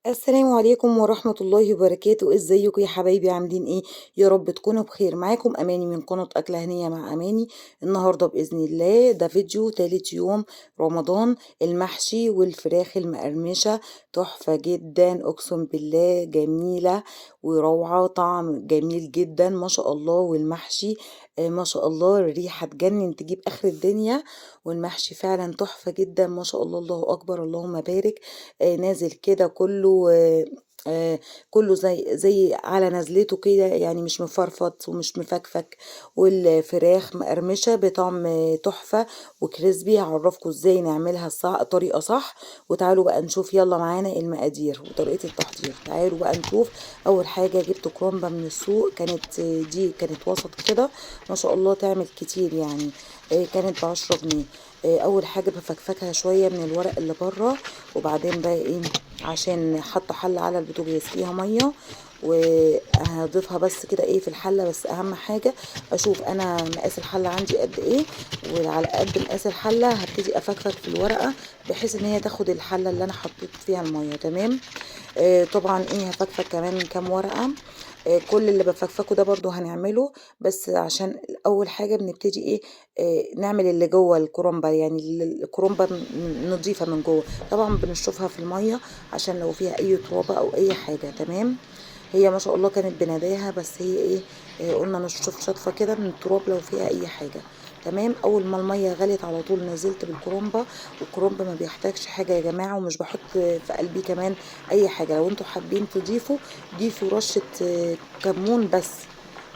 السلام عليكم ورحمة الله وبركاته، ازيكم يا حبايبي عاملين ايه؟ يا رب تكونوا بخير. معاكم اماني من قناة اكلة هنية مع اماني. النهاردة باذن الله ده فيديو تالت يوم رمضان. المحشي والفراخ المقرمشة تحفة جدا، اقسم بالله جميلة وروعة، طعم جميل جدا ما شاء الله. والمحشي ما شاء الله الريحة تجنن تجيب اخر الدنيا. والمحشي فعلا تحفة جدا ما شاء الله، الله اكبر اللهم بارك. نازل كده كله كله زي على نزلته كده، يعني مش مفرفط ومش مفكفك. والفراخ مقرمشة بطعم تحفة وكريسبي. هعرفكم ازاي نعملها صح، طريقة صح. وتعالوا بقى نشوف، يلا معانا المقادير وطريقة التحضير. تعالوا بقى نشوف. اول حاجة جبت كرومبة من السوق، كانت دي كانت وسط كده ما شاء الله، تعمل كتير يعني. كانت ب10 جنيه. اول حاجة بفكفكها شوية من الورق اللي بره. وبعدين بقى ايه، عشان حاطه حله على البوتاجاز فيها ميه، وهضيفها بس كده ايه في الحله. بس اهم حاجه اشوف انا مقاس الحله عندي قد ايه، وعلى قد مقاس الحله هبتدي افكفك في الورقه، بحيث ان هي تاخد الحله اللي انا حطيت فيها الميه. تمام. طبعا ايه، هفكفك كمان كام ورقه. كل اللي بفكفكه ده برضو هنعمله، بس عشان اول حاجه بنبتدي ايه، نعمل اللي جوه الكرومبه. يعني الكرومبه نضيفها من جوه، طبعا بنشطفها في الميه عشان لو فيها اي ترابه او اي حاجه. تمام. هي ما شاء الله كانت بناداها، بس هي ايه، قلنا نشطف شطفه كده من التراب لو فيها اي حاجه. تمام. اول ما الميه غلت على طول نزلت بالكرومبه. والكرومبه ما بيحتاجش حاجه يا جماعه، ومش بحط في قلبي كمان اي حاجه. لو انتوا حابين تضيفوا ضيفوا رشه كمون بس،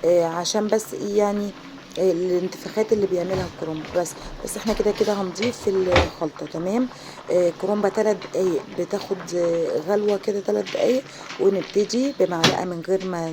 عشان بس ايه يعني، الانتفاخات اللي بيعملها الكرنب بس. بس احنا كده كده هنضيف في الخلطة. تمام. كرنبة 3 دقايق بتاخد غلوة كده، 3 دقايق. ونبتدي بمعلقة من غير ما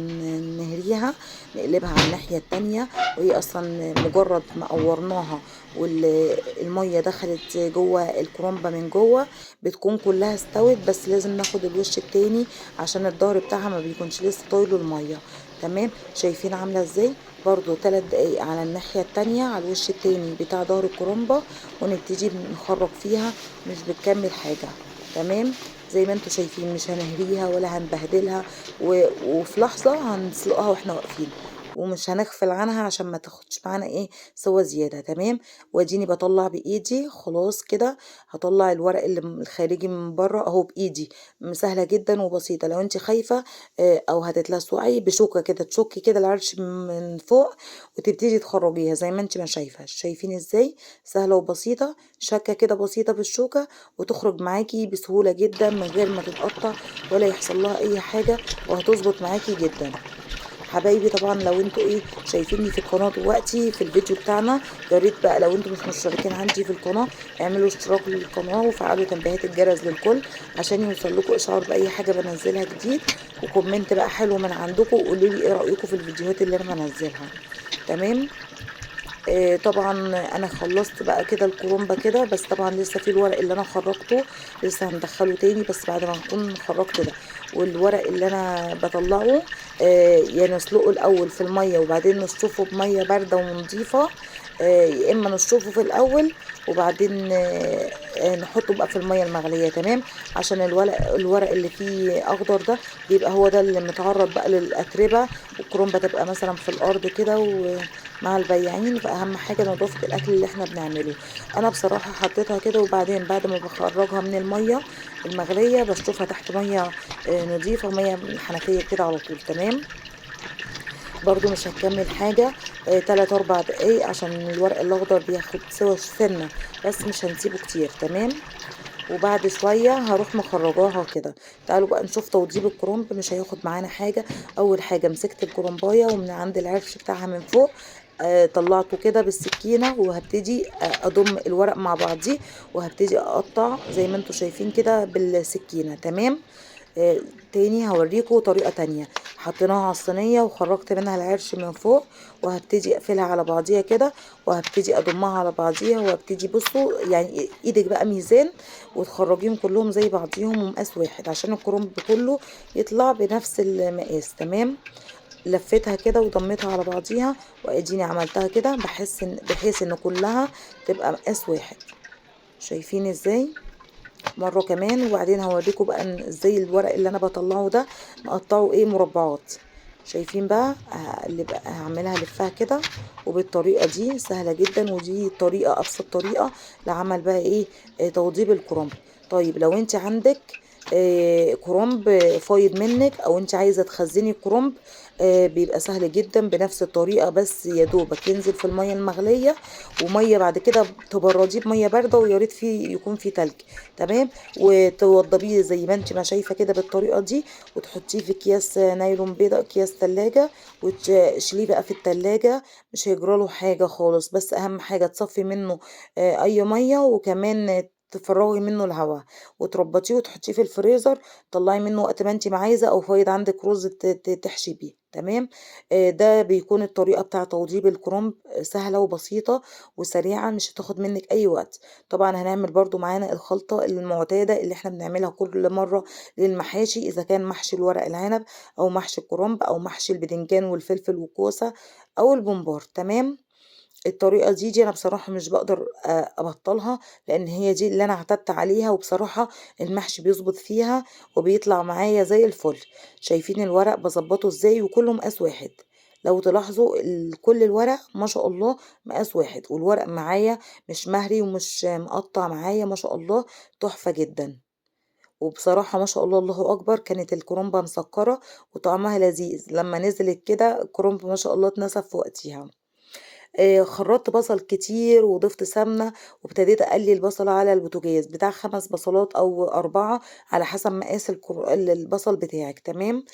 نهريها، نقلبها على الناحية التانية. وهي اصلا مجرد ما قورناها والمية دخلت جوه الكرنبة من جوه، بتكون كلها استوت. بس لازم ناخد الوش التاني عشان الظهر بتاعها ما بيكونش لسه طايله المية. تمام. شايفين عاملة ازاي؟ برضو 3 دقايق على الناحية التانية على الوش التاني بتاع ظهر الكرومبة. ونبتدي نخرج فيها، مش بتكمل حاجة. تمام. زي ما انتوا شايفين مش هنهريها ولا هنبهدلها، وفي لحظة هنسلقها واحنا واقفين، ومش هنغفل عنها عشان ما تاخدش معانا ايه سوا زيادة. تمام. واديني بطلع بايدي خلاص كده. هطلع الورق اللي الخارجي من بره اهو بايدي. سهلة جدا وبسيطة. لو انت خايفة او هتتلسعي بشوكة كده، تشكي كده العرش من فوق، وتبتدي تخرجيها زي ما انت ما شايفة. شايفين ازاي سهلة وبسيطة؟ شكة كده بسيطة بالشوكة، وتخرج معاكي بسهولة جدا من غير ما تتقطع ولا يحصل لها اي حاجة، وهتظبط معاكي جدا. حبايبي طبعا لو انتوا ايه شايفيني في القناه دلوقتي في الفيديو بتاعنا، يا ريت بقى لو انتوا مش مشتركين عندي في القناه اعملوا اشتراك للقناه وفعلوا تنبيهات الجرس للكل عشان يوصل لكم اشعار باي حاجه بنزلها جديد. وكومنت بقى حلو من عندكم، وقولوا لي ايه رايكم في الفيديوهات اللي انا بنزلها. تمام. طبعا انا خلصت بقى كده الكرومبة كده، بس طبعا لسه في الورق اللي انا خرجته لسه هندخله تاني، بس بعد ما نكون خرجت ده. والورق اللي انا بطلعه يا نسلقه الاول في المية وبعدين نشطفه بمية باردة ونضيفة، يا اما نشطفه في الاول وبعدين نحطه بقى في المية المغلية. تمام. عشان الورق اللي فيه اخضر ده بيبقى هو ده اللي متعرض بقى للاتربة، والكرومبة تبقى مثلا في الارض كده مع البياعين. فاهم حاجه نظافه الاكل اللي احنا بنعمله. انا بصراحه حطيتها كده، وبعدين بعد ما بخرجها من الميه المغليه بشطفها تحت ميه نظيفه، ميه من الحنفيه كده على طول. تمام. برضو مش هتكمل حاجه 3 4 دقايق عشان الورق الاخضر بياخد سوا سنه، بس مش هنسيبه كتير. تمام. وبعد شوية هروح مخرجاها كده. تعالوا بقى نشوف توضيب الكرنب، مش هياخد معانا حاجة. اول حاجة مسكت الكرنباية ومن عند العرش بتاعها من فوق طلعته كده بالسكينة، وهبتدي اضم الورق مع بعضيه، وهبتدي اقطع زي ما انتوا شايفين كده بالسكينة. تمام. تاني هوريكم طريقة تانية. حطيناها على الصينية وخرجت منها العرش من فوق، وهبتدي اقفلها على بعضيها كده، وهبتدي اضمها على بعضيها، وهبتدي بصوا يعني ايدك بقى ميزان، وتخرجيهم كلهم زي بعضيهم ومقاس واحد عشان الكرنب كله يطلع بنفس المقاس. تمام. لفيتها كده وضميتها على بعضيها، واديني عملتها كده بحيث ان كلها تبقى مقاس واحد. شايفين ازاي؟ مرة كمان. وبعدين هوريكم بقى ازاي الورق اللي انا بطلعه ده نقطعه ايه مربعات. شايفين بقى اللي بقى هعملها لفها كده، وبالطريقة دي سهلة جدا، ودي طريقة ابسط طريقة لعمل بقى ايه توضيب الكرنب. طيب لو انت عندك كرنب فايض منك، او انت عايزة تخزني الكرنب، بيبقى سهل جدا بنفس الطريقة، بس يا دوبك ينزل في المية المغلية، ومية بعد كده تبرديه بمية باردة، ويا ريت فيه يكون فيه تلج. تمام. وتوضبيه زي ما انت ما شايفه كده بالطريقه دي، وتحطيه في اكياس نايلون بيضاء، اكياس تلاجة، وتشيليه بقى في التلاجة. مش هيجراله حاجه خالص، بس اهم حاجه تصفي منه اي ميه، وكمان تفرغي منه الهواء، وتربطيه وتحطيه في الفريزر. طلعي منه وقت ما انت ما عايزه، او فايض عندك رز تحشي بيه. تمام. ده بيكون الطريقه بتاع توضيب الكرنب سهله وبسيطه وسريعه، مش هتاخد منك اي وقت. طبعا هنعمل برضو معانا الخلطة المعتادة اللي احنا بنعملها كل مرة للمحاشي، اذا كان محشي الورق العنب، او محشي الكرنب، او محشي البدنجان والفلفل والكوسة، او البمبار. تمام. الطريقة دي انا بصراحة مش بقدر ابطلها، لان هي دي اللي انا اعتدت عليها، وبصراحة المحشي بيظبط فيها وبيطلع معايا زي الفل. شايفين الورق بظبطه ازاي؟ وكله مقاس واحد. لو تلاحظوا كل الورق ما شاء الله مقاس واحد، والورق معايا مش مهري ومش مقطع معايا، ما شاء الله تحفة جدا. وبصراحة ما شاء الله الله أكبر، كانت الكرنبة مسكرة وطعمها لذيذ. لما نزلت كده الكرنب ما شاء الله اتنسف في وقتها. خرّطت بصل كتير وضفت سمنة، وابتديت أقلي البصلة على البوتاجاز بتاع 5 بصلات أو 4 على حسب مقاس البصل بتاعِك. تمام.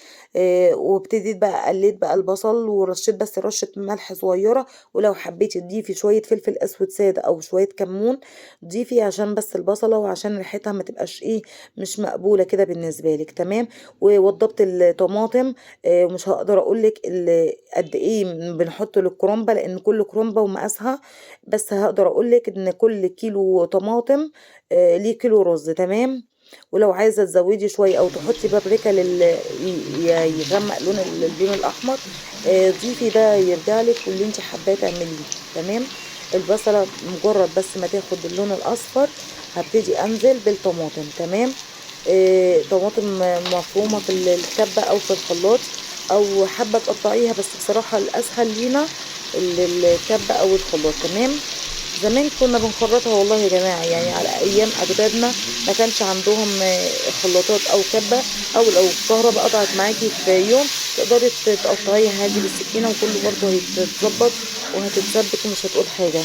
وابتديت بقى قليت بقى البصل، ورشيت بس رشة ملح صغيرة، ولو حبيتِ تضيفي شوية فلفل أسود سادة أو شوية كمون ضيفي، عشان بس البصلة وعشان ريحتها ما تبقاش إيه، مش مقبولة كده بالنسبة لِك. تمام. ووضّبت الطماطم. مش هاقدر أقول لِك قد إيه بنحط للكرنبة، لإن كل كرنبة ومقاسها، بس هاقدر أقول لِك إن كل كيلو طماطم ليه كيلو رز. تمام. ولو عايزة تزوّدي شوية أو تحطي بابريكا يغمّق اللون الأحمر، ضيفي، ده يرجع لِك واللي أنتِ حاباه تعمليه. تمام. البصلة مجرد بس ما تاخد اللون الأصفر، هابتدي أنزل بالطماطم. تمام. طماطم مفرومة في الكبة أو في الخلاط، أو حابة تقطعيها، بس بصراحة الأسهل لينا الكبة أو الخلاط. تمام. زمان كنا بنخرطها والله يا جماعة، يعني على أيام أجدادنا ما كانش عندهم خلاطات أو كبة، أو لو الكهرباء قطعت معاكي في يوم تقدري تقطعيها عادي بالسكينة، وكله برضه هيتظبط وهتتسبك ومش هتقول حاجة.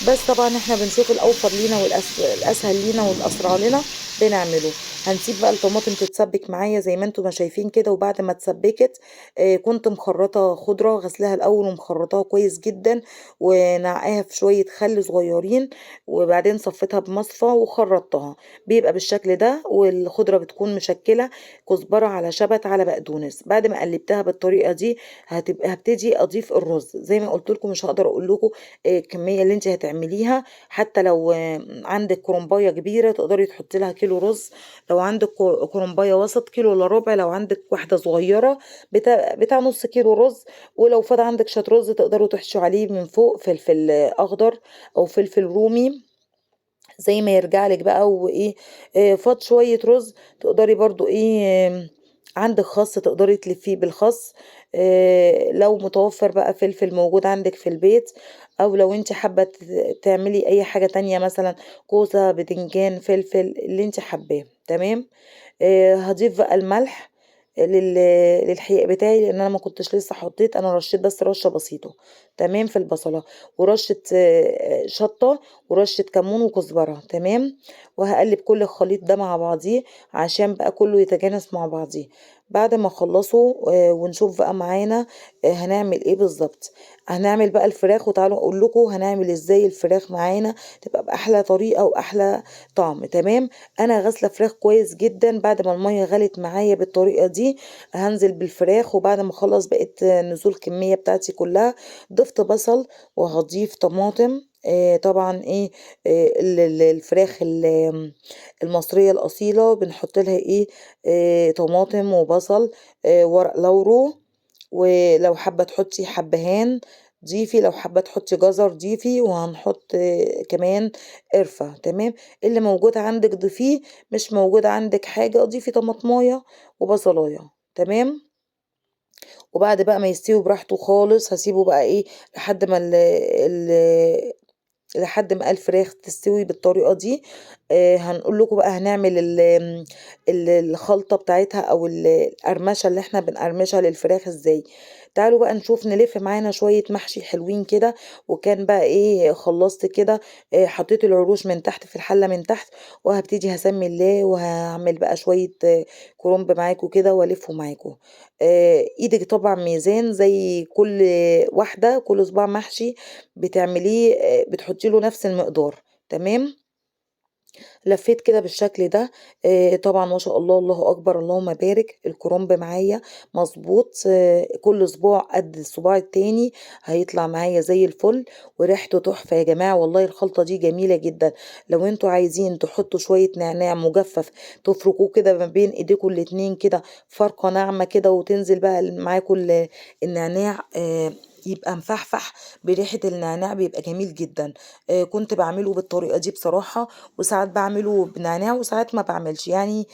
بس طبعا احنا بنشوف الأوفر لينا والأسهل لينا والأسرع لنا بنعمله. هنسيب بقى الطماطم تتسبك معايا زي ما انتم ما شايفين كده. وبعد ما اتسبكت كنت مخرطة خضرة، غسلها الأول ومخرطاها كويس جدا، ونقعاها في شوية خل صغيرين، وبعدين صفيتها بمصفى وخرطتها. بيبقى بالشكل ده، والخضرة بتكون مشكلة كزبرة على شبت على بقدونس. بعد ما قلبتها بالطريقة دي هبتدي أضيف الرز. زي ما قلت لكم مش هقدر أقول لكم الكمية اللي انت هتعمليها. حتى لو عندك كرنباية كبيرة تقدري تحطي لها كيلو رز، لو عندك كرنباية وسط كيلو الا ربع، لو عندك واحدة صغيرة بتاع نص كيلو رز. ولو فات عندك شوية رز تقدروا تحشوا عليه من فوق فلفل أخضر أو فلفل رومي، زي ما يرجع لك بقى. وايه فاض شوية رز، تقدري برضو ايه عندك خس تقدري تلفيه بالخس. لو متوفر بقى فلفل موجود عندك في البيت، او لو انت حابة تعملي اي حاجة تانية، مثلا كوسة، بدنجان، فلفل، اللي انت حباه. تمام. هضيف بقى الملح للحقيق بتاعي، لان انا ما كنتش لسه حطيت، انا رشيت بس رشه بسيطه. تمام. في البصله، ورشه شطه، ورشه كمون وكزبره. تمام. وهقلب كل الخليط ده مع بعضيه عشان بقى كله يتجانس مع بعضيه. بعد ما اخلصه ونشوف بقى معانا هنعمل ايه بالظبط. هنعمل بقى الفراخ، وتعالوا اقول لكم هنعمل ازاي الفراخ معانا تبقى باحلى طريقه واحلى طعم. تمام. انا غاسله فراخ كويس جدا. بعد ما الميه غلت معايا بالطريقه دي هنزل بالفراخ، وبعد ما اخلص بقيت نزول الكميه بتاعتي كلها، ضفت بصل وهضيف طماطم. طبعا ايه الفراخ المصريه الاصيله بنحط لها ايه طماطم وبصل، ورق لورو، ولو حابه تحطي حبهان ضيفي، لو حابة تحطي جزر ضيفي، وهنحط كمان قرفة. تمام. اللي موجود عندك ضيفيه، مش موجود عندك حاجة ضيفي طماطماية وبصلاية. تمام. وبعد بقى ما يستوي براحته خالص هاسيبه بقى إيه لحد ما لحد ما الفراخ تستوي بالطريقة دي. هنقول لكم بقى هنعمل الخلطة بتاعتها أو القرمشة اللي احنا بنقرمشها للفراخ ازاي. تعالوا بقى نشوف نلف معانا شوية محشي حلوين كده. وكان بقى ايه خلصت كده. حطيت العروش من تحت في الحلة من تحت، وهبتدي هسمي الله وهعمل بقى شوية كرنب معاكم كده والفه معاكم. ايدك طبعا ميزان زي كل واحدة، كل صباع محشي بتعمليه بتحطي له نفس المقدار. تمام. لفيت كده بالشكل ده. طبعا ما شاء الله الله اكبر اللهم بارك، الكرنب معايا مظبوط. كل صباع قد الصباع التاني هيطلع معايا زي الفل. وريحته تحفة يا جماعة، والله الخلطة دي جميلة جدا. لو انتوا عايزين تحطوا شوية نعناع مجفف تفركوه كده ما بين ايديكم الاتنين كده فرقة ناعمة كده، وتنزل بقى معاكم النعناع يبقى مفحفح بريحة النعناع، بيبقى جميل جدا. كنت بعمله بالطريقة دي بصراحة. وساعات بعمله بنعناع وساعات ما بعملش يعني.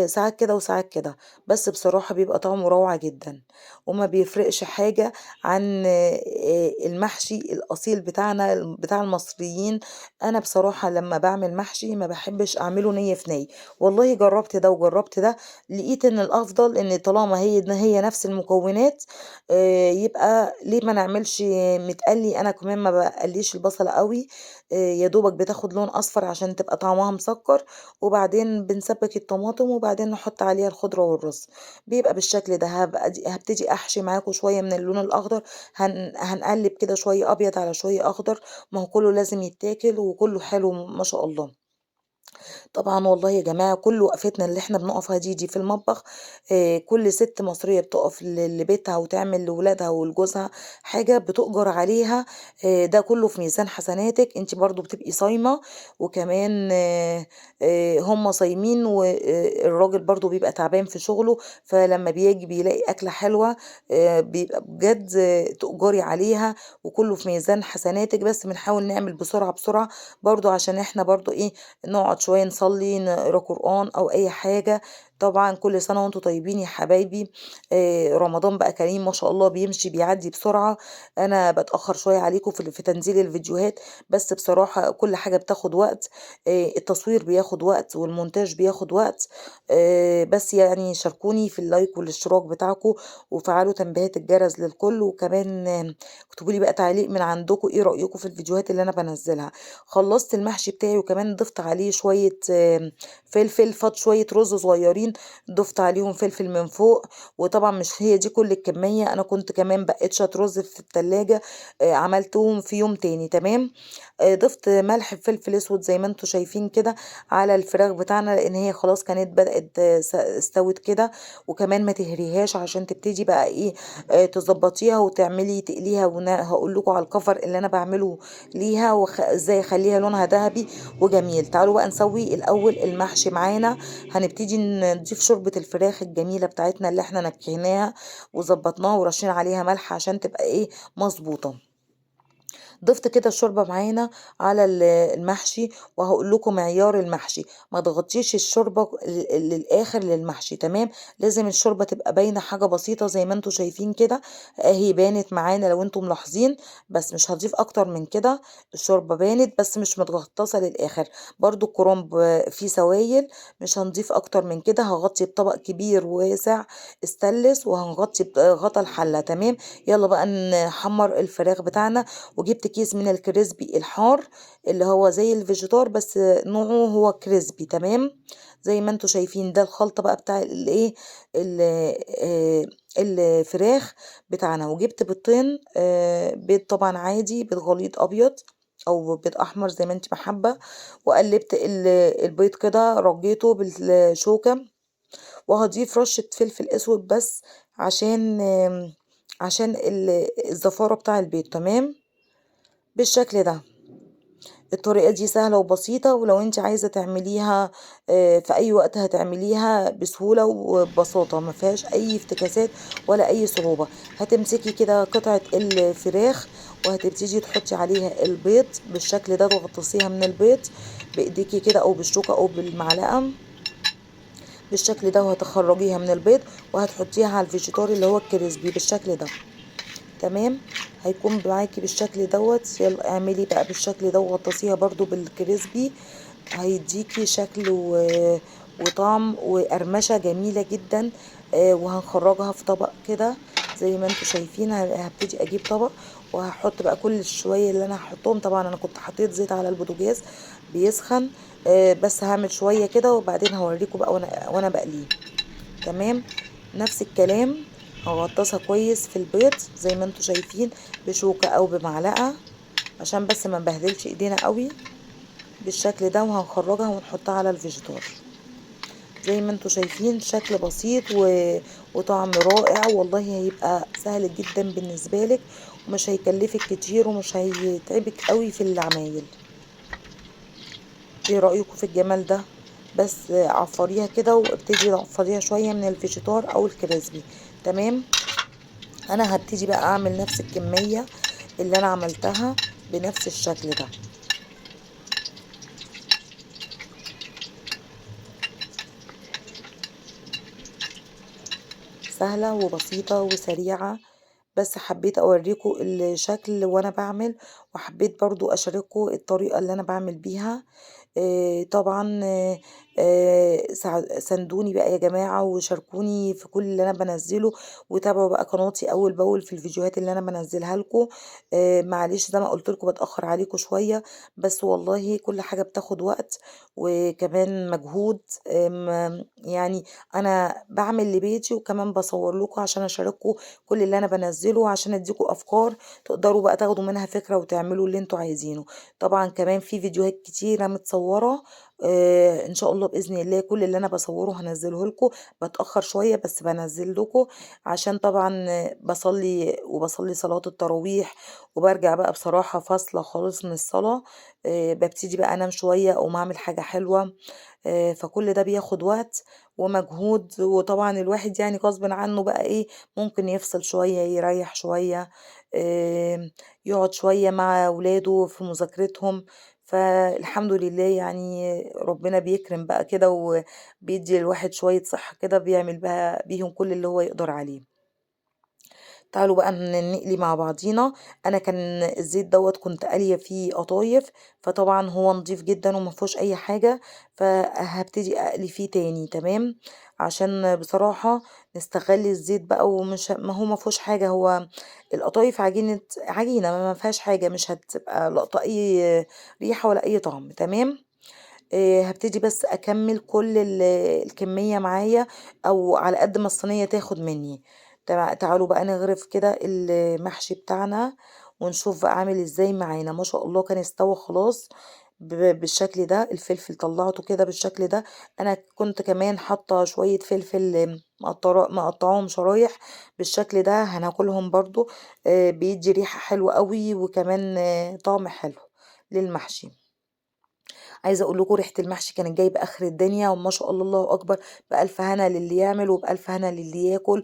ساعات كده وساعات كده. بس بصراحة بيبقى طعمه روعة جدا. وما بيفرقش حاجة عن المحشي الأصيل بتاعنا بتاع المصريين. أنا بصراحة لما بعمل محشي ما بحبش أعمله نية في نية. والله جربت ده وجربت ده، لقيت إن الأفضل إن طالما هي نفس المكونات يبقى ليه ما نعملش متقلي. أنا كمان ما بقليش البصلة قوي. يا دوبك بتاخد لون اصفر عشان تبقى طعمها مسكر. وبعدين بنسبك الطماطم وبعدين نحط عليها الخضرة والرز. بيبقى بالشكل ده. هبتدي احشي معاكم شوية من اللون الاخضر. هنقلب كده شوية ابيض على شوية اخضر. ما هو كله لازم يتاكل وكله حلو ما شاء الله. طبعًا والله يا جماعة كل وقفتنا اللي إحنا بنقفها دي في المطبخ. كل ست مصرية بتقف لبيتها وتعمل لولادها ولجوزها حاجة بتؤجر عليها. ده كله في ميزان حسناتِك، أنتِ برضه بتبقي صايمة. وكمان هُم صايمين الراجل برضه بيبقى تعبان في شغله. فلما بييجي بيلاقي أكلة حلوة بيبقى بجد تؤجري عليها. وكله في ميزان حسناتِك. بس بنحاول نعمل بسرعة، بسرعة برضه عشان إحنا برضه إيه نقعد شوية نصلي نقرا قرآن أو أي حاجة. طبعا كل سنة وانتم طيبين يا حبايبي. رمضان بقى كريم ما شاء الله بيمشي بيعدي بسرعة. أنا بتأخر شوية عليكم في تنزيل الفيديوهات. بس بصراحة كل حاجة بتاخد وقت. التصوير بياخد وقت والمونتاج بياخد وقت. بس يعني شاركوني في اللايك والاشتراك بتاعكم. وفعلوا تنبيهات الجرس للكل. وكمان اكتبوا لي بقى تعليق من عندكم ايه رأيكم في الفيديوهات اللي أنا بنزلها. خلصت المحشي بتاعي وكمان ضفت عليه شوية فلفل. فاض شوية رز صغيرين ضفت عليهم فلفل من فوق. وطبعا مش هي دي كل الكمية، أنا كنت كمان بقيت شوية رز في التلاجة عملتهم في يوم تاني. تمام. ضفت ملح بفلفل اسود زي ما انتوا شايفين كده على الفراخ بتاعنا، لان هي خلاص كانت بدأت استوت كده. وكمان ما تهريهاش عشان تبتدي بقى ايه تظبطيها وتعملي تقليها. هقول لكم على الكفر اللي انا بعمله ليها وازاي اخليها لونها ذهبي وجميل. تعالوا بقى نسوي الاول المحشي معانا. هنبتدي نضيف شوربة الفراخ الجميلة بتاعتنا اللي احنا نكهناها وظبطناها ورشين عليها ملح عشان تبقى ايه مظبوطة. ضفت كده الشوربة معانا على المحشي. وهقول لكم معيار المحشي، ما تغطيش الشوربة للآخر للمحشي. تمام. لازم الشوربة تبقى باينة حاجة بسيطة زي ما انتوا شايفين كده. اهي بانت معانا لو انتوا ملاحظين. بس مش هضيف اكتر من كده. الشوربة بانت بس مش متغطسة للآخر. برضو الكرنب فيه سوايل. مش هنضيف اكتر من كده. هغطي بطبق كبير واسع استانلس وهنغطي غطا الحلة. تمام. يلا بقى نحمر الفراخ بتاعنا. وجبت كيس من الكريسبي الحار اللي هو زي الفيجيتار بس نوعه هو كريسبي. تمام. زي ما انتوا شايفين ده الخلطة بقى بتاع الايه الفراخ بتاعنا. وجبت بيضتين بيض طبعا عادي، بيض غليظ ابيض او بيض احمر زي ما انت محبة. وقلبت البيض كده رجيته بالشوكة. وهضيف رشة فلفل اسود بس عشان عشان الزفارة بتاع البيض. تمام. بالشكل ده. الطريقة دي سهلة وبسيطة، ولو انت عايزة تعمليها في اي وقت هتعمليها بسهولة وببساطة، ما فيهاش اي افتكاسات ولا اي صعوبة. هتمسكي كده قطعة الفراخ وهتبتدي تحطي عليها البيض بالشكل ده، تغطسيها من البيض بايديكي كده او بالشوكة او بالمعلقة بالشكل ده، وهتخرجيها من البيض وهتحطيها على الفيجيتار اللي هو الكريسبي بالشكل ده. تمام، هيكون معاكي بالشكل دوت. يلا اعملي بقى بالشكل ده وغطسيها برضو بالكريسبي، هيديكي شكل وطعم وقرمشة جميلة جدا. وهنخرجها في طبق كده زي ما انتوا شايفين. هبتدي اجيب طبق وهحط بقى كل شوية اللي انا هحطهم. طبعا انا كنت حطيت زيت على البوتاجاز بيسخن، بس هعمل شوية كده وبعدين هوريكم بقى وانا بقليه. تمام، نفس الكلام هغطسها كويس في البيض زي ما انتوا شايفين بشوكة او بمعلقة عشان بس ما نبهدلش ايدينا قوي بالشكل ده، وهنخرجها ونحطها على الفيجيتار زي ما انتوا شايفين. شكل بسيط وطعم رائع والله. هيبقى سهل جدا بالنسبة لك ومش هيكلفك كتير ومش هيتعبك قوي في العمايل. ايه رأيكم في الجمال ده؟ بس عفريها كده وابتدي عفريها شوية من الفيجيتار او الكريسبي. تمام، انا هبتدي بقى اعمل نفس الكمية اللي انا عملتها بنفس الشكل ده. سهلة وبسيطة وسريعة، بس حبيت اوريكم الشكل وانا بعمل، وحبيت برضو اشارككم الطريقة اللي انا بعمل بيها. طبعا ساندوني بقى يا جماعة وشاركوني في كل اللي انا بنزله، وتابعوا بقى قناتي اول باول في الفيديوهات اللي انا بنزلها لكم. معلش زي ما قلت لكم بتأخر عليكم شوية، بس والله كل حاجة بتاخد وقت وكمان مجهود. يعني انا بعمل لبيتي وكمان بصور لكم عشان اشارككم كل اللي انا بنزله، عشان اديكم افكار تقدروا بقى تاخدوا منها فكرة وتعملوا اللي انتوا عايزينه. طبعا كمان في فيديوهات كتيرة متصورة، ان شاء الله باذن الله كل اللي انا بصوره هنزله لكم. بتاخر شويه بس بنزل لكم عشان طبعا بصلي وبصلي صلاه التراويح، وبرجع بقى بصراحه فاصله خالص من الصلاه. ببتدي بقى انام شويه او اعمل حاجه حلوه. فكل ده بياخد وقت ومجهود، وطبعا الواحد يعني غصب عنه بقى ايه ممكن يفصل شوية يريح شوية، يقعد شوية مع ولاده في مذاكرتهم. فالحمد لله يعني ربنا بيكرم بقى كده وبيدي الواحد شوية صحة كده بيعمل بقى بيهم كل اللي هو يقدر عليه. تعالوا بقى نقلي مع بعضينا. انا كان الزيت دوت كنت قاليه فيه قطايف، فطبعا هو نضيف جدا وما فيهوش اي حاجه، فهبتدي اقلي فيه تاني. تمام، عشان بصراحه نستغل الزيت بقى، ومش ما هو ما فيهوش حاجه. هو القطايف عجينه ما فيهاش حاجه، مش هتبقى لقطه اي ريحه ولا اي طعم. تمام، هابتدي بس أكمّل كل الكمية معايا أو على قد ما الصينية تاخد منّي. تعالوا بقى نغرف كده المحشي بتاعنا ونشوف بقى عامل إزاي معانا. ما شاء الله كان استوى خلاص بالشكل ده. الفلفل طلّعته كده بالشكل ده. أنا كنت كمان حاطة شوية فلفل مقطّعاهم شرايح بالشكل ده، هناكلهم برضه. بيدّي ريحة حلوة أوي وكمان طعم حلو للمحشي. عايزة أقول لكم ريحة المحشي كانت جايبة آخر الدنيا، وما شاء الله الله أكبر، بألف هنا للي يعمل وبألف هنا للي ياكل.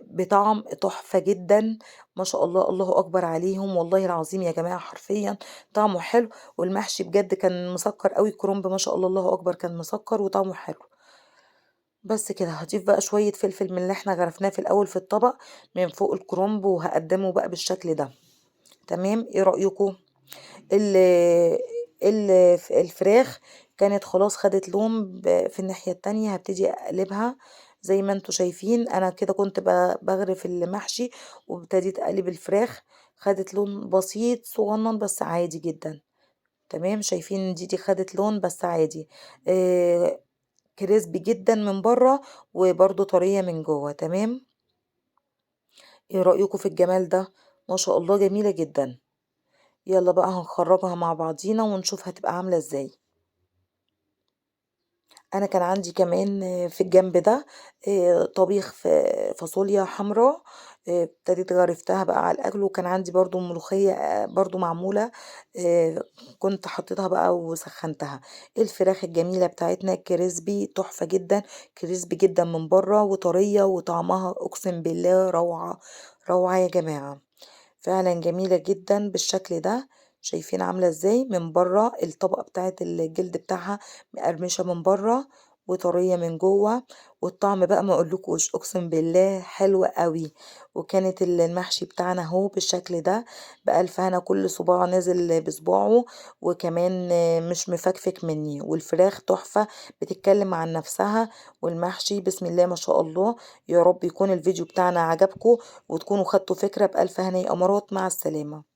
بطعم تحفة جدًا. ما شاء الله الله أكبر عليهم، والله العظيم يا جماعة حرفيًا طعمه حلو. والمحشي بجد كان مسكّر أوي، الكرنب ما شاء الله الله أكبر كان مسكّر وطعمه حلو. بس كده هاضيف بقى شوية فلفل من اللي إحنا غرفناه في الأول في الطبق من فوق الكرنب، وهاقدّمه بقى بالشكل ده. تمام، إيه رأيكم؟ ال الفراخ كانت خلاص خدت لون في الناحية التانية. هابتدي أقلبها زي ما انتم شايفين. أنا كده كنت باغرف المحشي وابتديت أقلب الفراخ، خدت لون بسيط صغنن بس عادي جدًا. تمام، شايفين دي خدت لون بس عادي. آآ كريسبي جدًا من برّه وبرضه طرية من جوّه. تمام، إيه رأيكم في الجمال ده؟ ما شاء الله جميلة جدًا. يلا بقى هنخرجها مع بعضينا ونشوف هتبقى عاملة ازاي. انا كان عندي كمان في الجنب ده طبيخ فاصوليا حمراء. ابتديت غرفتها بقى على الأكل، وكان عندي برضه ملوخية برضه معمولة، آآ كنت حطيتها بقى وسخّنتها. الفراخ الجميلة بتاعتنا كريسبي تحفة جدًا، كريسبي جدًا من برّه وطرية وطعمها أقسم بالله روعة، روعة يا جماعة. فعلًا جميلة جدًا بالشكل ده، شايفين عاملة إزاي؟ من برّه الطبقة بتاعة الجلد بتاعها مقرمشة من برّه وطرية من جوّه، والطعم بقى ما أقولكوش، أقسم بالله حلو أوي. وكانت المحشي بتاعنا أهو بالشكل ده، بألف هنا كل صباع نازل بصباعه، وكمان مش مفكفك مني، والفراخ تحفة بتتكلم عن نفسها، والمحشي بسم الله ما شاء الله. يا رب يكون الفيديو بتاعنا عجبكم وتكونوا خدتوا فكرة. بألف هنا يا أمارات، مع السلامة.